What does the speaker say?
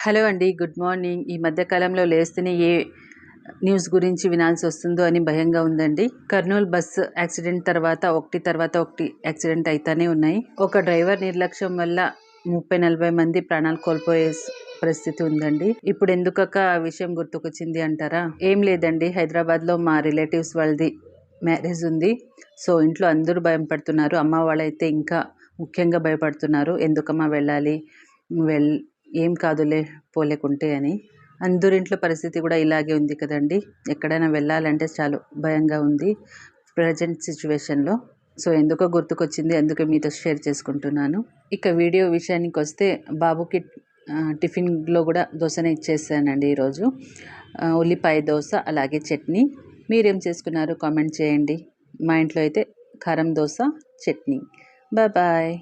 Hello అండి. Good morning. ఈ మధ్య కాలంలో లేస్తేనే ఏ న్యూస్ గురించి వినాల్సి వస్తుందో అని భయంగా ఉందండి. కర్నూలు బస్సు యాక్సిడెంట్ తర్వాత ఒకటి యాక్సిడెంట్ అయితానే ఉన్నాయి. ఒక డ్రైవర్ నిర్లక్ష్యం వల్ల 30-40 మంది ప్రాణాలు కోల్పోయే పరిస్థితి ఉందండి. ఇప్పుడు ఎందుకక్క ఆ విషయం గుర్తుకొచ్చింది అంటారా? ఏం లేదండి, హైదరాబాద్లో మా రిలేటివ్స్ వాళ్ళది మ్యారేజ్ ఉంది. సో ఇంట్లో అందరూ భయం పడుతున్నారు. అమ్మ వాళ్ళైతే ఇంకా ముఖ్యంగా భయపడుతున్నారు. ఎందుకమ్మా వెళ్ళాలి, వెల్ ఏం కాదులే పోలేకుంటే అని. అందరింట్లో పరిస్థితి కూడా ఇలాగే ఉంది కదండి. ఎక్కడైనా వెళ్ళాలంటే చాలు భయంగా ఉంది ప్రజెంట్ సిచ్యువేషన్లో. సో ఎందుకో గుర్తుకొచ్చింది, అందుకే మీతో షేర్ చేసుకుంటున్నాను. ఇక వీడియో విషయానికి వస్తే బాబుకి టిఫిన్లో కూడా దోశనే ఇచ్చేసానండి ఈరోజు. ఉల్లిపాయ దోశ అలాగే చట్నీ. మీరేం చేసుకున్నారు కామెంట్ చేయండి. మా ఇంట్లో అయితే కారం దోశ చట్నీ. బాయ్.